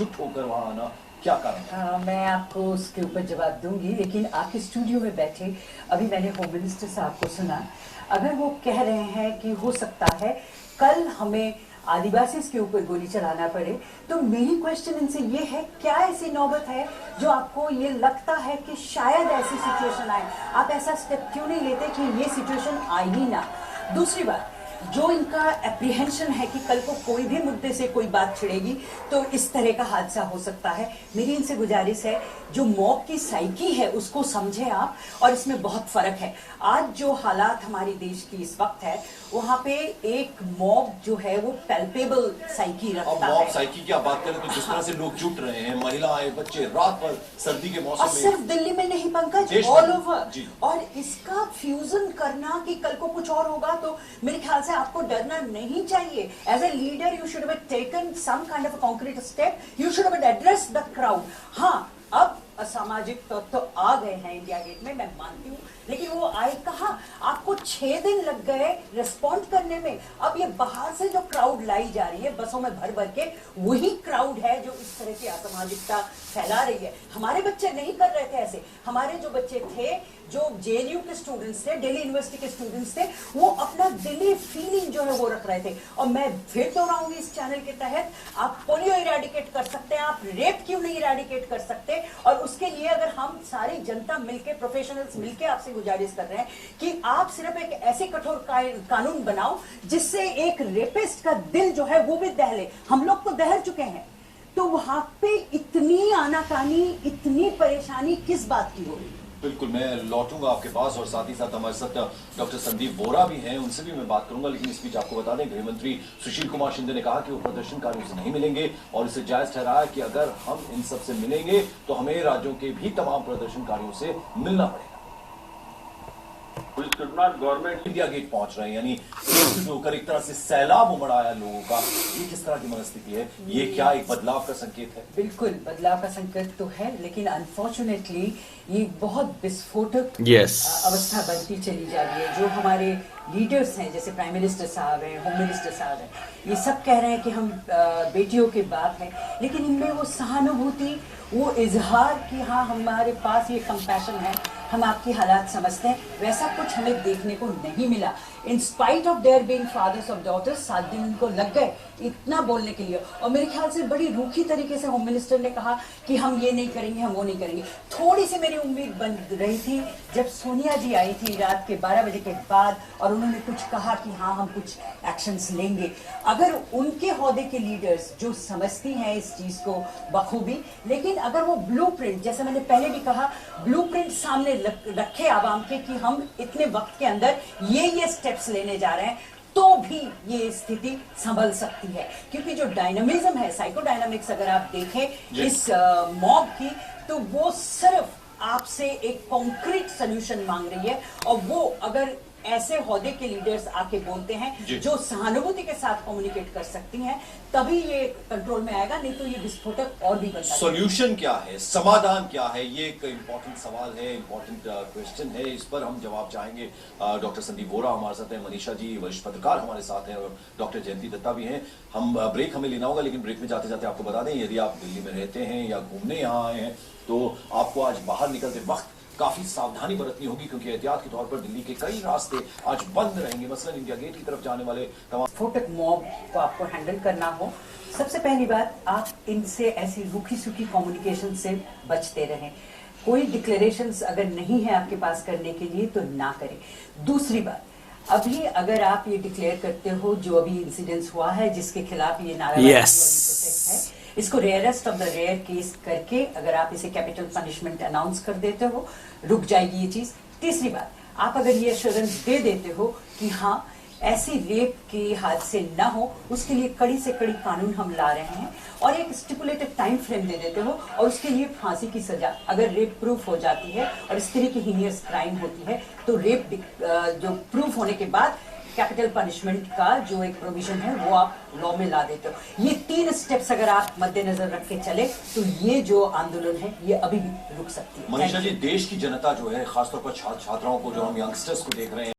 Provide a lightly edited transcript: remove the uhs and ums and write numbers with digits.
एकजुट होकर वहां आना, क्या कारण? मैं आपको उसके ऊपर जवाब दूंगी, लेकिन आपके स्टूडियो में बैठे अभी मैंने होम मिनिस्टर साहब को सुना। अगर वो कह रहे हैं कि हो सकता है कल हमें आदिवासी के ऊपर गोली चलाना पड़े, तो मेरी क्वेश्चन इनसे ये है, क्या ऐसी नौबत है जो आपको ये लगता है कि शायद ऐसी सिचुएशन आए? आप ऐसा स्टेप क्यों नहीं लेते कि ये सिचुएशन आए ही ना? दूसरी बात, जो इनका एप्रीहेंशन है कि कल को कोई भी मुद्दे से कोई बात छिड़ेगी तो इस तरह का हादसा हो सकता है, मेरी इनसे गुजारिश है जो मॉब की साइकी है उसको समझे आप, और इसमें बहुत फर्क है। आज जो हालात हमारे देश की इस वक्त है, वहां पे एक मॉब जो है वो पैल्पेबल साइकी रखता है। अब मॉब साइकी की आप बात करें तो जिस तरह से लोग जुट रहे हैं, महिलाएं, बच्चे रात भर सर्दी के मौसम और में, सिर्फ दिल्ली में नहीं पंकज, ऑल ओवर, और इसका फ्यूजन करना कि कल को कुछ और होगा, तो मेरे ख्याल से आपको डरना नहीं चाहिए। As a leader you should have taken some kind of concrete step, you should have addressed the crowd. हाँ, अब असामाजिक तत्व तो आ गए हैं इंडिया गेट में, मैं मानती हूँ, लेकिन वो आए कहाँ? आपको 6 दिन लग गए रिस्पॉन्ड करने में। अब ये बाहर से जो क्राउड लाई जा रही है बसों में भर भर के, वही क्राउड है जो इस तरह की असामाजिकता फैला रही है। हमारे बच्चे नहीं कर रहे थे ऐसे, हमारे जो बच्चे थे, जो जेएनयू के स्टूडेंट्स थे, दिल्ली यूनिवर्सिटी के स्टूडेंट्स थे, वो अपना दिली फीलिंग जो है वो रख रहे थे। और मैं फिर दोहराऊंगी इस चैनल के तहत, आप पोलियो इरेडिकेट कर सकते हैं, आप रेप क्यों नहीं इरेडिकेट कर सकते? और उसके लिए अगर हम सारी जनता मिलके, प्रोफेशनल्स मिलके आपसे गुजारिश कर रहे हैं कि आप सिर्फ एक ऐसे कठोर कानून बनाओ जिससे एक रेपिस्ट का दिल जो है वो भी दहले। हम लोग तो दहल चुके हैं, तो वहां पे इतनी आनाकानी, इतनी परेशानी किस बात की होगी? बिल्कुल, मैं लौटूंगा आपके पास, और साथ ही साथ हमारे साथ डॉक्टर संदीप वोरा भी हैं, उनसे भी मैं बात करूंगा। लेकिन इस बीच आपको बता दें, गृह मंत्री सुशील कुमार शिंदे ने कहा कि वो प्रदर्शनकारियों से नहीं मिलेंगे, और इसे जायज ठहराया कि अगर हम इन सब से मिलेंगे तो हमें राज्यों के भी तमाम प्रदर्शनकारियों से मिलना पड़ेगा। गवर्नमेंट इंडिया गेट पहुंच रहे हैं, यानी एकजुट होकर एक तरह से सैलाब उमड़ आया लोगों का। ये किस तरह की मनस्थिति है? ये क्या एक बदलाव का संकेत है? बिल्कुल बदलाव का संकेत तो है, लेकिन अनफॉर्चुनेटली ये बहुत विस्फोटक अवस्था बनती चली जा रही है। जो हमारे लीडर्स हैं, जैसे प्राइम मिनिस्टर साहब हैं, होम मिनिस्टर साहब हैं, ये सब कह रहे हैं कि हम बेटियों के बाप हैं, लेकिन इनमें वो सहानुभूति, वो इजहार कि हाँ हमारे पास ये कंपैशन है, हम आपकी हालात समझते हैं, वैसा कुछ हमें देखने को नहीं मिला। In spite of their being fathers of daughters, 7 दिन उनको लग गए इतना बोलने के लिए, और मेरे ख्याल से बड़ी रूखी तरीके से होम मिनिस्टर ने कहा कि हम ये नहीं करेंगे, हम वो नहीं करेंगे। थोड़ी सी मेरी उम्मीद बन रही थी जब सोनिया जी आई थी रात के 12 बजे के बाद, और उन्होंने कुछ कहा कि हाँ हम कुछ एक्शंस लेंगे। अगर उनके ओहदे के लीडर्स जो समझती हैं इस चीज को बखूबी, लेकिन अगर वो ब्लूप्रिंट, जैसे मैंने पहले भी कहा, ब्लूप्रिंट सामने रखे आवाम के कि हम इतने वक्त के अंदर ये स्टेप्स लेने जा रहे हैं, तो भी ये स्थिति संभल सकती है। क्योंकि जो डायनामिज्म है, साइकोडायनामिक्स अगर आप देखें इस मॉब की, तो वो सिर्फ आपसे एक कॉन्क्रीट सोल्यूशन मांग रही है, और वो अगर ऐसे ओहदे के लीडर्स आके बोलते हैं जो सहानुभूति के साथ कम्युनिकेट कर सकती हैं, तभी ये कंट्रोल में आएगा, नहीं तो ये विस्फोटक और भी बनता है। सॉल्यूशन क्या है, समाधान क्या है? ये एक इंपॉर्टेंट सवाल है, इंपॉर्टेंट क्वेश्चन है, इस पर हम जवाब चाहेंगे। डॉक्टर संदीप वोरा हमारे साथ हैं, मनीषा जी वरिष्ठ पत्रकार हमारे साथ हैं, और डॉक्टर जयंती दत्ता भी हैं। हम ब्रेक हमें लेना होगा, लेकिन ब्रेक में जाते जाते आपको बता दें, यदि आप दिल्ली में रहते हैं या घूमने यहाँ आए हैं, तो आपको आज बाहर निकलते वक्त काफी सावधानी बरतनी होगी, क्योंकि एहतियात के तौर पर दिल्ली के कई रास्ते आज बंद रहेंगे। मसलन इंडिया गेट की तरफ जाने वाले तमाम विस्फोटक मॉब को आपको हैंडल करना हो, सबसे पहली बात, आप इनसे ऐसी रूखी सूखी कम्युनिकेशन से बचते रहें। कोई डिक्लेरेशंस अगर नहीं है आपके पास करने के लिए तो ना करें। दूसरी बात, अभी अगर आप ये डिक्लेयर करते हो, जो अभी इंसिडेंस हुआ है जिसके खिलाफ ये नाराबाजी प्रोटेस्ट है, इसको rarest of the rare case करके अगर आप इसे कैपिटल पनिशमेंट अनाउंस कर देते हो, रुक जाएगी ये चीज। तीसरी बात, आप अगर ये एश्योरेंस दे देते हो कि हाँ ऐसी रेप के हादसे ना हो, उसके लिए कड़ी से कड़ी कानून हम ला रहे हैं, और एक स्टिपुलेटेड टाइम फ्रेम दे देते हो, और उसके लिए फांसी की सजा अगर रेप प्रूफ हो जाती है और इस तरह की हीनियस क्राइम होती है, तो रेप जो प्रूफ होने के बाद कैपिटल पनिशमेंट का जो एक प्रोविजन है वो आप लॉ में ला देते हो। ये 3 स्टेप्स अगर आप मद्देनजर रख के चले, तो ये जो आंदोलन है ये अभी भी रुक सकती है। मनीषा जी, देश की जनता जो है, खासतौर पर छात्र छात्राओं को, जो हम यंगस्टर्स को देख रहे हैं,